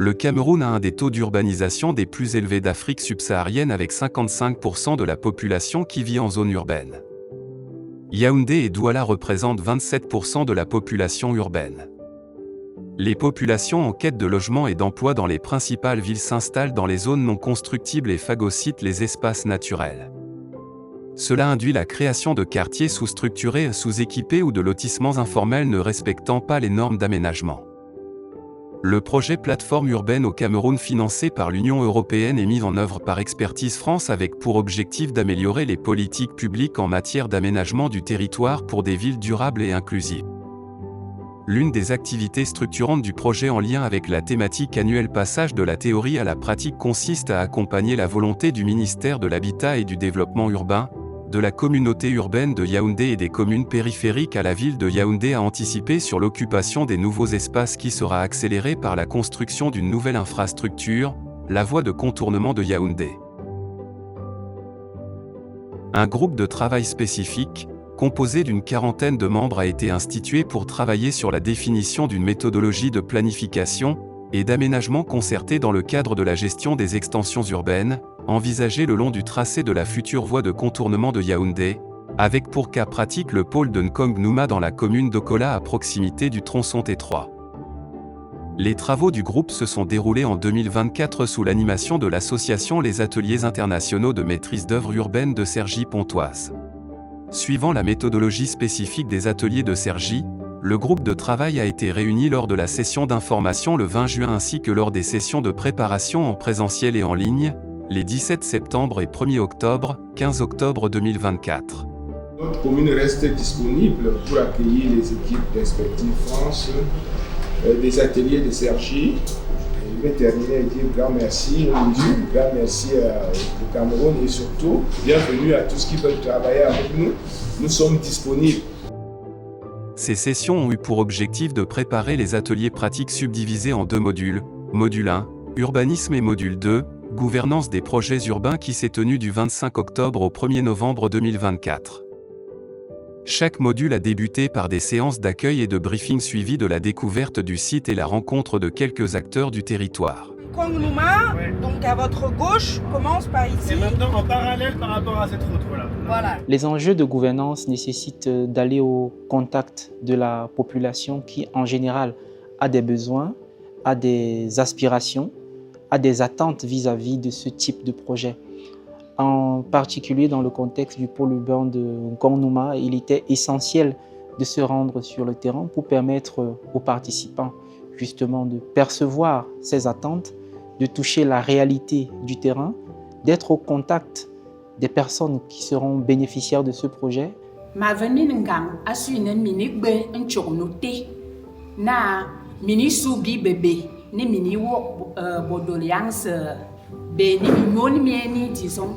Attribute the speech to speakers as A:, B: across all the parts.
A: Le Cameroun a un des taux d'urbanisation des plus élevés d'Afrique subsaharienne avec 55% de la population qui vit en zone urbaine. Yaoundé et Douala représentent 27% de la population urbaine. Les populations en quête de logement et d'emploi dans les principales villes s'installent dans les zones non constructibles et phagocytent les espaces naturels. Cela induit la création de quartiers sous-structurés et sous-équipés ou de lotissements informels ne respectant pas les normes d'aménagement. Le projet Plateforme urbaine au Cameroun financé par l'Union européenne est mis en œuvre par Expertise France avec pour objectif d'améliorer les politiques publiques en matière d'aménagement du territoire pour des villes durables et inclusives. L'une des activités structurantes du projet en lien avec la thématique annuelle passage de la théorie à la pratique consiste à accompagner la volonté du ministère de l'Habitat et du Développement urbain, de la communauté urbaine de Yaoundé et des communes périphériques à la ville de Yaoundé à anticiper sur l'occupation des nouveaux espaces qui sera accélérée par la construction d'une nouvelle infrastructure, la voie de contournement de Yaoundé. Un groupe de travail spécifique, composé d'une quarantaine de membres a été institué pour travailler sur la définition d'une méthodologie de planification et d'aménagement concerté dans le cadre de la gestion des extensions urbaines, envisagées le long du tracé de la future voie de contournement de Yaoundé, avec pour cas pratique le pôle de Nkong-Nouma dans la commune d'Okola à proximité du tronçon T3. Les travaux du groupe se sont déroulés en 2024 sous l'animation de l'association Les Ateliers internationaux de maîtrise d'œuvre urbaine de Cergy-Pontoise. Suivant la méthodologie spécifique des ateliers de Cergy, le groupe de travail a été réuni lors de la session d'information le 20 juin ainsi que lors des sessions de préparation en présentiel et en ligne, les 17 septembre et 1er octobre, 15 octobre 2024.
B: Notre commune reste disponible pour accueillir les équipes d'Expertise France, des ateliers de Cergy. Je vais terminer et dire grand merci au grand merci au Cameroun et surtout bienvenue à tous qui veulent travailler avec nous. Nous sommes disponibles.
A: Ces sessions ont eu pour objectif de préparer les ateliers pratiques subdivisés en deux modules, module 1, urbanisme et module 2, gouvernance des projets urbains qui s'est tenu du 25 octobre au 1er novembre 2024. Chaque module a débuté par des séances d'accueil et de briefing suivies de la découverte du site et la rencontre de quelques acteurs du territoire.
C: Nkong-Nouma, donc à votre gauche, commence par ici.
D: Et maintenant en parallèle par rapport à cette route, voilà.
E: Les enjeux de gouvernance nécessitent d'aller au contact de la population qui, en général, a des besoins, a des aspirations, a des attentes vis-à-vis de ce type de projet. En particulier dans le contexte du pôle urbain de Nkong-Nouma, il était essentiel de se rendre sur le terrain pour permettre aux participants justement de percevoir ces attentes, de toucher la réalité du terrain, d'être au contact des personnes qui seront bénéficiaires de ce projet.
F: Ma venue n'gang a su une minute un chornoté na mini soubi bébé ni mini wo bodoliance bé ni moni mieni disons.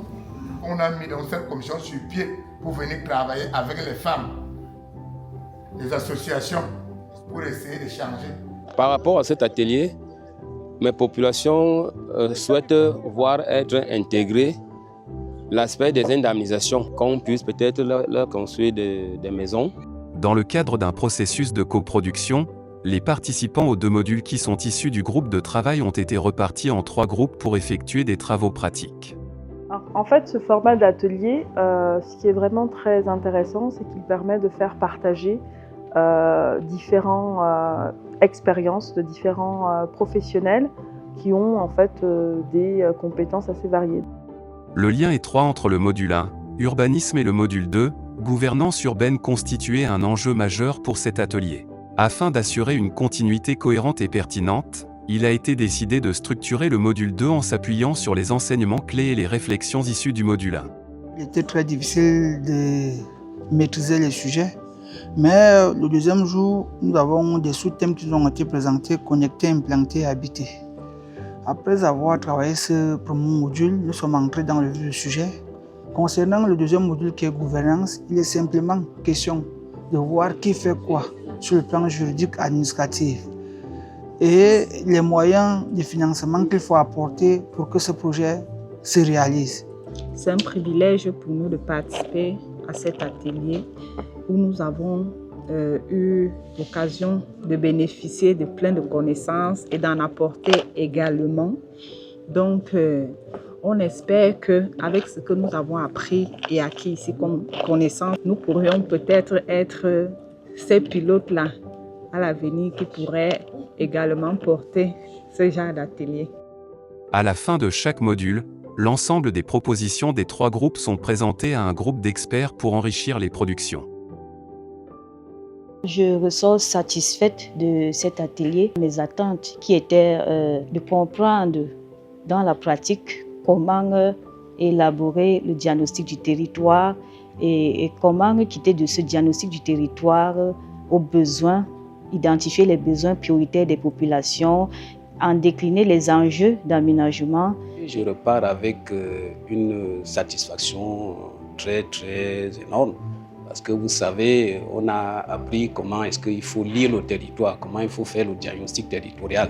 G: On a mis dans cette commission sur pied pour venir travailler avec les femmes, les associations pour essayer de changer.
H: Par rapport à cet atelier, mes populations souhaitent voir être intégrées l'aspect des indemnisations, qu'on puisse peut-être leur construire des maisons.
A: Dans le cadre d'un processus de coproduction, les participants aux deux modules qui sont issus du groupe de travail ont été repartis en 3 groupes pour effectuer des travaux pratiques.
I: En fait, ce format d'atelier, ce qui est vraiment très intéressant, c'est qu'il permet de faire partager différentes expériences de différents professionnels qui ont en fait des compétences assez variées.
A: Le lien étroit entre le module 1, urbanisme et le module 2, gouvernance urbaine constituait un enjeu majeur pour cet atelier. Afin d'assurer une continuité cohérente et pertinente, il a été décidé de structurer le module 2 en s'appuyant sur les enseignements clés et les réflexions issues du module 1.
J: Il était très difficile de maîtriser les sujets, mais le deuxième jour, nous avons des sous-thèmes qui ont été présentés, connectés, implantés, habités. Après avoir travaillé ce premier module, nous sommes entrés dans le vif du sujet. Concernant le deuxième module qui est gouvernance, il est simplement question de voir qui fait quoi sur le plan juridique administratif et les moyens de financement qu'il faut apporter pour que ce projet se réalise.
K: C'est un privilège pour nous de participer à cet atelier où nous avons
C: eu l'occasion de bénéficier de plein de connaissances et d'en apporter également. Donc, on espère qu'avec ce que nous avons appris et acquis ici comme connaissances, nous pourrions peut-être être ces pilotes-là à l'avenir qui pourraient également porter ce genre d'atelier.
A: À la fin de chaque module, l'ensemble des propositions des 3 groupes sont présentées à un groupe d'experts pour enrichir les productions.
K: Je ressors satisfaite de cet atelier. Mes attentes qui étaient de comprendre dans la pratique comment élaborer le diagnostic du territoire et comment quitter de ce diagnostic du territoire aux besoins, identifier les besoins prioritaires des populations, en décliner les enjeux d'aménagement.
L: Je repars avec une satisfaction très énorme parce que vous savez, on a appris comment est-ce qu'il faut lire le territoire, comment il faut faire le diagnostic territorial.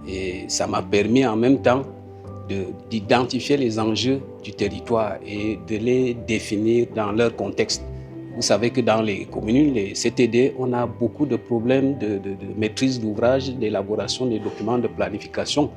L: Et ça m'a permis en même temps d'identifier les enjeux du territoire et de les définir dans leur contexte. Vous savez que dans les communes, les CTD, on a beaucoup de problèmes de maîtrise d'ouvrage, d'élaboration des documents de planification.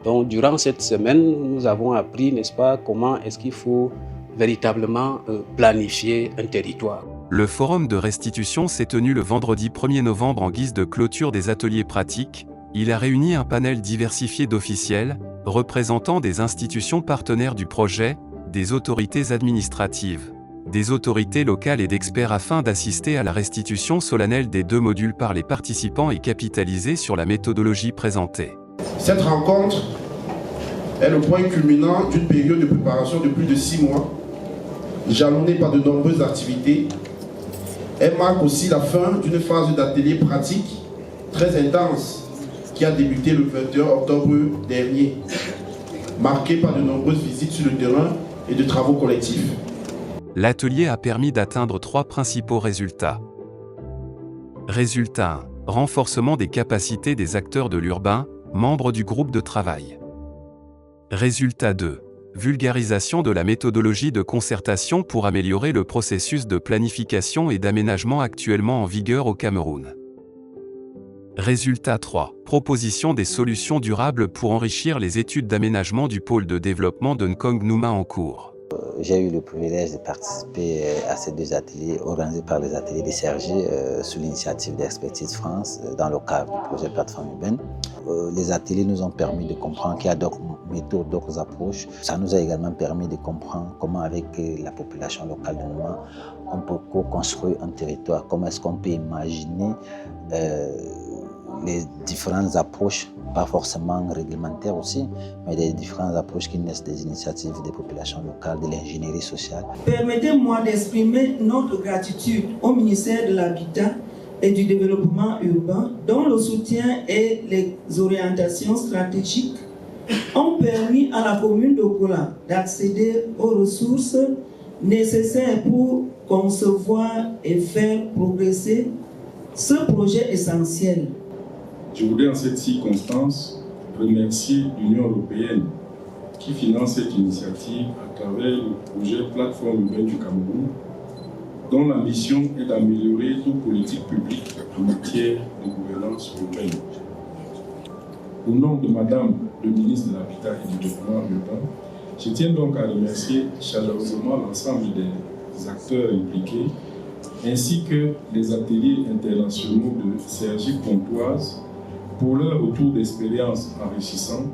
L: Donc, durant cette semaine, nous avons appris, n'est-ce pas, comment est-ce qu'il faut véritablement planifier un territoire.
A: Le forum de restitution s'est tenu le vendredi 1er novembre en guise de clôture des ateliers pratiques. Il a réuni un panel diversifié d'officiels, représentant des institutions partenaires du projet, des autorités administratives, des autorités locales et d'experts afin d'assister à la restitution solennelle des 2 modules par les participants et capitaliser sur la méthodologie présentée.
B: Cette rencontre est le point culminant d'une période de préparation de plus de 6 mois, jalonnée par de nombreuses activités. Elle marque aussi la fin d'une phase d'atelier pratique très intense qui a débuté le 21 octobre dernier, marquée par de nombreuses visites sur le terrain et de travaux collectifs.
A: L'atelier a permis d'atteindre 3 principaux résultats. Résultat 1. Renforcement des capacités des acteurs de l'urbain, membres du groupe de travail. Résultat 2. Vulgarisation de la méthodologie de concertation pour améliorer le processus de planification et d'aménagement actuellement en vigueur au Cameroun. Résultat 3. Proposition des solutions durables pour enrichir les études d'aménagement du pôle de développement de Nkong Nouma en cours.
M: J'ai eu le privilège de participer à ces 2 ateliers organisés par les ateliers de Sergi sous l'initiative d'Expertise France dans le cadre du projet Plateforme Urbaine. Les ateliers nous ont permis de comprendre qu'il y a d'autres méthodes, d'autres approches. Ça nous a également permis de comprendre comment avec la population locale de Nouma, on peut co-construire un territoire, comment est-ce qu'on peut imaginer les différentes approches, pas forcément réglementaires aussi, mais des différentes approches qui naissent des initiatives des populations locales, de l'ingénierie sociale.
N: Permettez-moi d'exprimer notre gratitude au ministère de l'Habitat et du Développement urbain, dont le soutien et les orientations stratégiques ont permis à la commune de Kola d'accéder aux ressources nécessaires pour concevoir et faire progresser ce projet essentiel.
O: Je voudrais en cette circonstance remercier l'Union européenne qui finance cette initiative à travers le projet Plateforme Urbaine du Cameroun, dont la mission est d'améliorer toute politique publique en matière de gouvernance urbaine. Au nom de Madame le ministre de l'Habitat et du Développement urbain, je tiens donc à remercier chaleureusement l'ensemble des acteurs impliqués, ainsi que les ateliers internationaux de Cergy-Pontoise pour leur retour d'expérience enrichissant.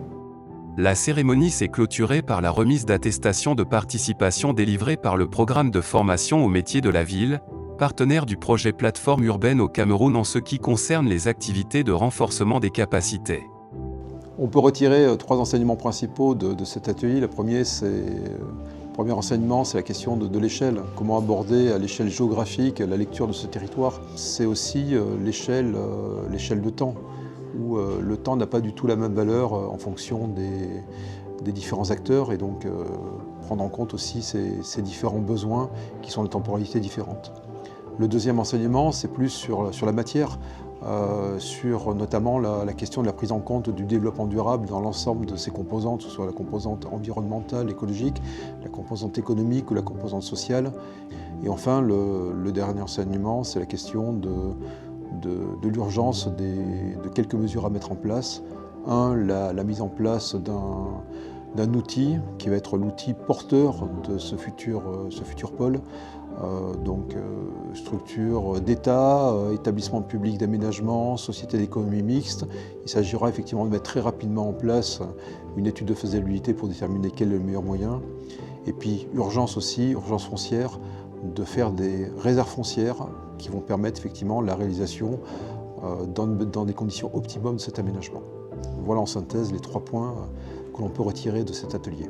A: La cérémonie s'est clôturée par la remise d'attestations de participation délivrées par le programme de formation aux métiers de la ville, partenaire du projet Plateforme Urbaine au Cameroun en ce qui concerne les activités de renforcement des capacités.
P: On peut retirer 3 enseignements principaux de cet atelier. Le premier enseignement, c'est la question de l'échelle. Comment aborder à l'échelle géographique la lecture de ce territoire. C'est aussi l'échelle de temps, où le temps n'a pas du tout la même valeur en fonction des différents acteurs et donc prendre en compte aussi ces différents besoins qui sont de temporalités différentes. Le deuxième enseignement, c'est plus sur la matière. sur notamment la question de la prise en compte du développement durable dans l'ensemble de ses composantes, que ce soit la composante environnementale, écologique, la composante économique ou la composante sociale. Et enfin, le dernier enseignement, c'est la question de l'urgence de quelques mesures à mettre en place. La mise en place d'un outil qui va être l'outil porteur de ce futur pôle, structure d'État, établissement public d'aménagement, société d'économie mixte. Il s'agira effectivement de mettre très rapidement en place une étude de faisabilité pour déterminer quel est le meilleur moyen. Et puis urgence aussi, urgence foncière, de faire des réserves foncières qui vont permettre effectivement la réalisation dans des conditions optimum de cet aménagement. Voilà en synthèse les 3 points que l'on peut retirer de cet atelier.